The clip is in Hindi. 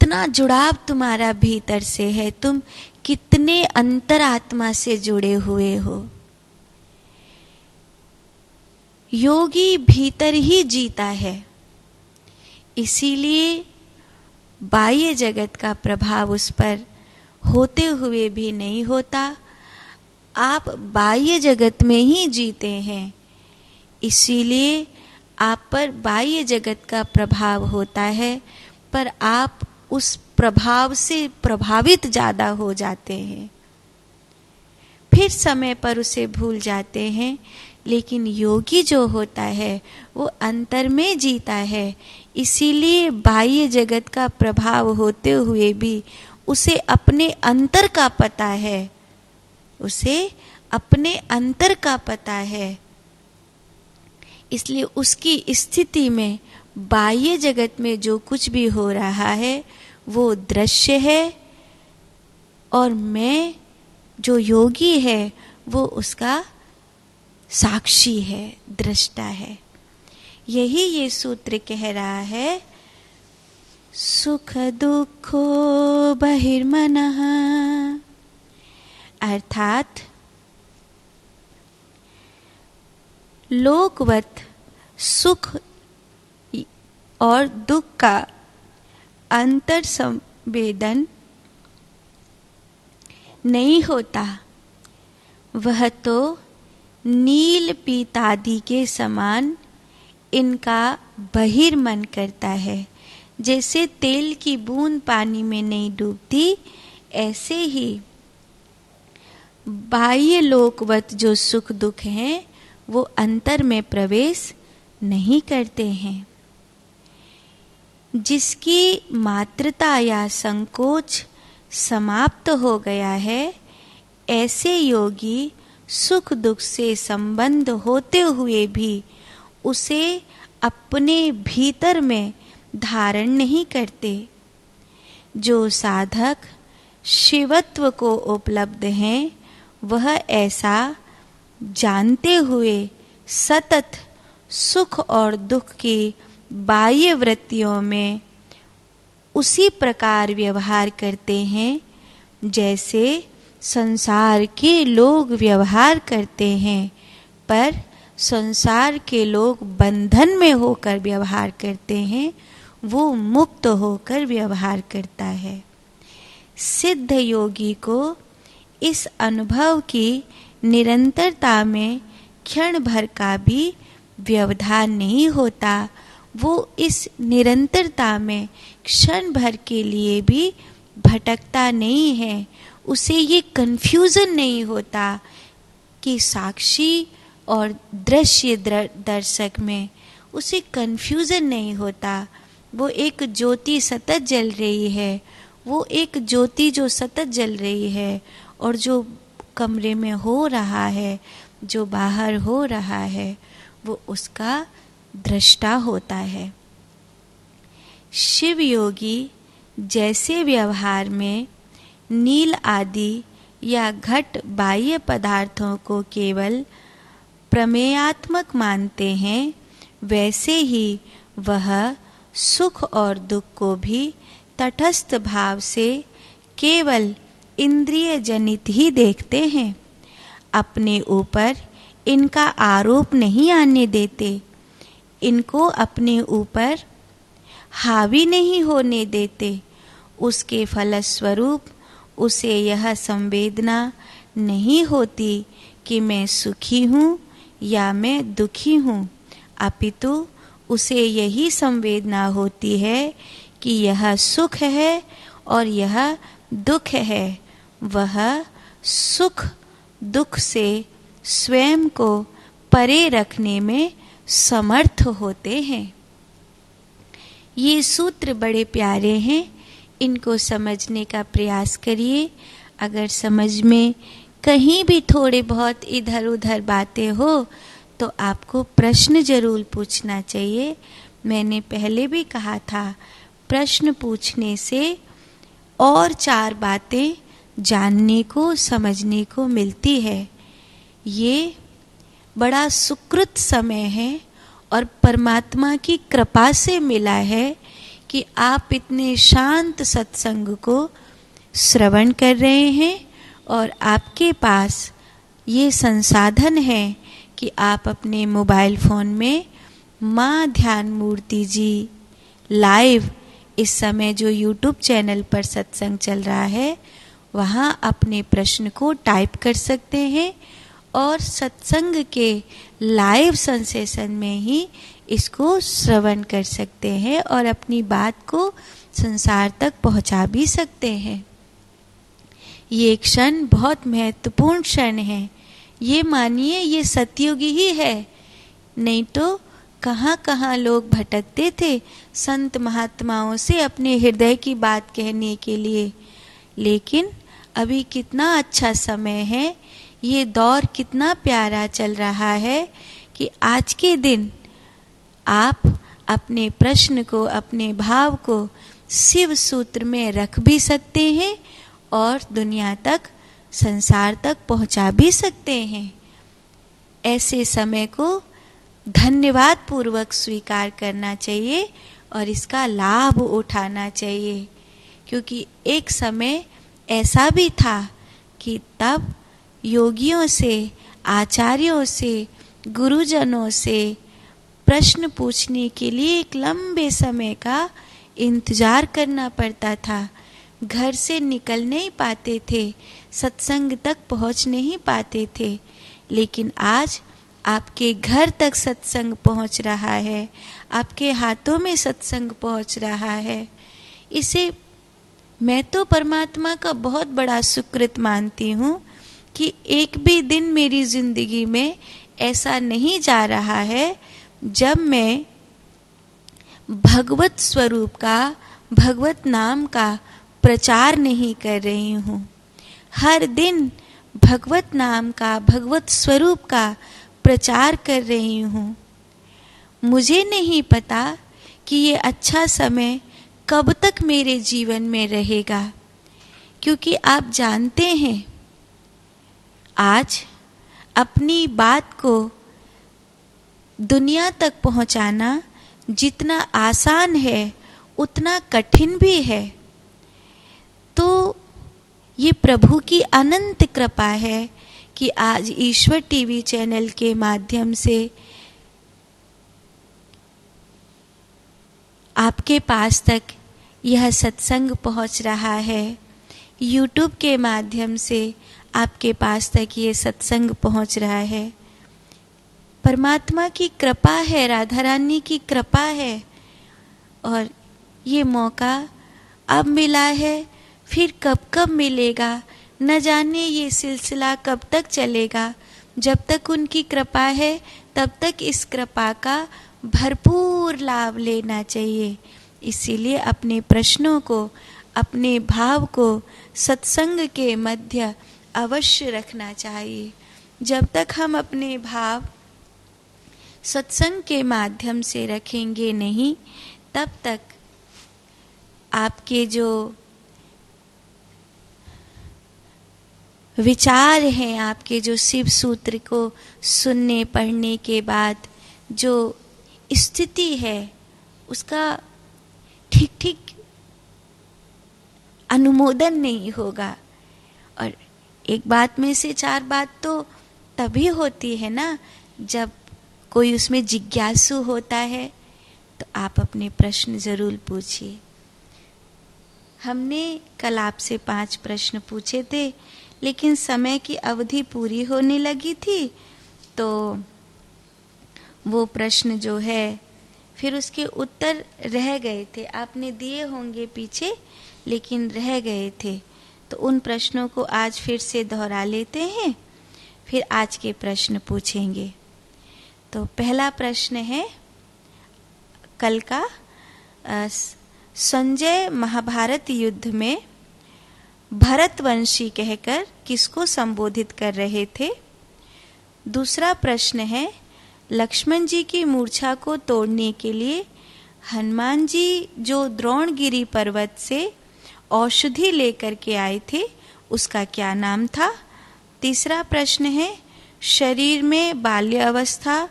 कितना जुड़ाव तुम्हारा भीतर से है, तुम कितने अंतरात्मा से जुड़े हुए हो। योगी भीतर ही जीता है, इसीलिए बाह्य जगत का प्रभाव उस पर होते हुए भी नहीं होता। आप बाह्य जगत में ही जीते हैं, इसीलिए आप पर बाह्य जगत का प्रभाव होता है, पर आप उस प्रभाव से प्रभावित ज़्यादा हो जाते हैं, फिर समय पर उसे भूल जाते हैं। लेकिन योगी जो होता है वो अंतर में जीता है, इसीलिए बाह्य जगत का प्रभाव होते हुए भी उसे अपने अंतर का पता है, उसे अपने अंतर का पता है। इसलिए उसकी स्थिति में बाह्य जगत में जो कुछ भी हो रहा है वो दृश्य है, और मैं जो योगी है वो उसका साक्षी है, दृष्टा है। यही ये सूत्र कह रहा है, सुख दुखो बहिर्मनः, अर्थात लोकवत सुख और दुख का अंतर संवेदन नहीं होता, वह तो नील पीतादि के समान इनका बहिर्मन करता है। जैसे तेल की बूंद पानी में नहीं डूबती, ऐसे ही बाह्य लोकवत जो सुख दुख हैं वो अंतर में प्रवेश नहीं करते हैं। जिसकी मात्रता या संकोच समाप्त हो गया है, ऐसे योगी सुख दुख से संबंध होते हुए भी उसे अपने भीतर में धारण नहीं करते। जो साधक शिवत्व को उपलब्ध हैं, वह ऐसा जानते हुए सतत सुख और दुख की बाह्य वृत्तियों में उसी प्रकार व्यवहार करते हैं जैसे संसार के लोग व्यवहार करते हैं, पर संसार के लोग बंधन में होकर व्यवहार करते हैं, वो मुक्त होकर व्यवहार करता है। सिद्ध योगी को इस अनुभव की निरंतरता में क्षण भर का भी व्यवधान नहीं होता। वो इस निरंतरता में क्षण भर के लिए भी भटकता नहीं है। उसे ये कंफ्यूजन नहीं होता कि साक्षी और दृश्य दर्शक में, उसे कंफ्यूजन नहीं होता। वो एक ज्योति सतत जल रही है, वो एक ज्योति जो सतत जल रही है, और जो कमरे में हो रहा है, जो बाहर हो रहा है, वो उसका दृष्टा होता है। शिव योगी जैसे व्यवहार में नील आदि या घट बाह्य पदार्थों को केवल प्रमेयात्मक मानते हैं, वैसे ही वह सुख और दुख को भी तटस्थ भाव से केवल इंद्रिय जनित ही देखते हैं। अपने ऊपर इनका आरोप नहीं आने देते, इनको अपने ऊपर हावी नहीं होने देते। उसके फलस्वरूप उसे यह संवेदना नहीं होती कि मैं सुखी हूँ या मैं दुखी हूँ, अपितु उसे यही संवेदना होती है कि यह सुख है और यह दुख है। वह सुख दुख से स्वयं को परे रखने में समर्थ होते हैं। ये सूत्र बड़े प्यारे हैं, इनको समझने का प्रयास करिए। अगर समझ में कहीं भी थोड़े बहुत इधर उधर बातें हो तो आपको प्रश्न जरूर पूछना चाहिए। मैंने पहले भी कहा था, प्रश्न पूछने से और 4 बातें जानने को समझने को मिलती है। ये बड़ा सुकृत समय है और परमात्मा की कृपा से मिला है कि आप इतने शांत सत्संग को श्रवण कर रहे हैं और आपके पास ये संसाधन है कि आप अपने मोबाइल फ़ोन में माँ ध्यान मूर्ति जी लाइव इस समय जो यूट्यूब चैनल पर सत्संग चल रहा है वहाँ अपने प्रश्न को टाइप कर सकते हैं और सत्संग के लाइव संसेशन में ही इसको श्रवण कर सकते हैं और अपनी बात को संसार तक पहुँचा भी सकते हैं। ये क्षण बहुत महत्वपूर्ण क्षण है। ये मानिए ये सतयुग ही है, नहीं तो कहाँ कहाँ लोग भटकते थे संत महात्माओं से अपने हृदय की बात कहने के लिए। लेकिन अभी कितना अच्छा समय है, ये दौर कितना प्यारा चल रहा है कि आज के दिन आप अपने प्रश्न को, अपने भाव को शिव सूत्र में रख भी सकते हैं और दुनिया तक, संसार तक पहुंचा भी सकते हैं। ऐसे समय को धन्यवाद पूर्वक स्वीकार करना चाहिए और इसका लाभ उठाना चाहिए, क्योंकि एक समय ऐसा भी था कि तब योगियों से, आचार्यों से, गुरुजनों से प्रश्न पूछने के लिए एक लंबे समय का इंतजार करना पड़ता था। घर से निकल नहीं पाते थे, सत्संग तक पहुंच नहीं पाते थे। लेकिन आज आपके घर तक सत्संग पहुंच रहा है, आपके हाथों में सत्संग पहुंच रहा है। इसे मैं तो परमात्मा का बहुत बड़ा सुकृत मानती हूँ कि एक भी दिन मेरी जिंदगी में ऐसा नहीं जा रहा है जब मैं भगवत स्वरूप का, भगवत नाम का प्रचार नहीं कर रही हूँ। हर दिन भगवत नाम का, भगवत स्वरूप का प्रचार कर रही हूँ। मुझे नहीं पता कि ये अच्छा समय कब तक मेरे जीवन में रहेगा, क्योंकि आप जानते हैं आज अपनी बात को दुनिया तक पहुंचाना जितना आसान है उतना कठिन भी है। तो ये प्रभु की अनंत कृपा है कि आज ईश्वर टीवी चैनल के माध्यम से आपके पास तक यह सत्संग पहुंच रहा है। यूट्यूब के माध्यम से आपके पास तक ये सत्संग पहुंच रहा है। परमात्मा की कृपा है, राधा रानी की कृपा है। और ये मौका अब मिला है, फिर कब कब मिलेगा न जाने। ये सिलसिला कब तक चलेगा। जब तक उनकी कृपा है तब तक इस कृपा का भरपूर लाभ लेना चाहिए। इसीलिए अपने प्रश्नों को, अपने भाव को सत्संग के मध्य अवश्य रखना चाहिए। जब तक हम अपने भाव सत्संग के माध्यम से रखेंगे नहीं, तब तक आपके जो विचार हैं, आपके जो शिव सूत्र को सुनने पढ़ने के बाद जो स्थिति है, उसका ठीक ठीक अनुमोदन नहीं होगा। और एक बात में से चार बात तो तभी होती है ना जब कोई उसमें जिज्ञासु होता है। तो आप अपने प्रश्न जरूर पूछिए। हमने कल आपसे 5 प्रश्न पूछे थे, लेकिन समय की अवधि पूरी होने लगी थी, तो वो प्रश्न जो है फिर उसके उत्तर रह गए थे। आपने दिए होंगे पीछे, लेकिन रह गए थे। तो उन प्रश्नों को आज फिर से दोहरा लेते हैं, फिर आज के प्रश्न पूछेंगे। तो पहला प्रश्न है कल का, संजय महाभारत युद्ध में भरतवंशी कहकर किसको संबोधित कर रहे थे। दूसरा प्रश्न है, लक्ष्मण जी की मूर्छा को तोड़ने के लिए हनुमान जी जो द्रोणगिरी पर्वत से औषधि लेकर के आए थे, उसका क्या नाम था। तीसरा प्रश्न है, शरीर में बाल्य अवस्था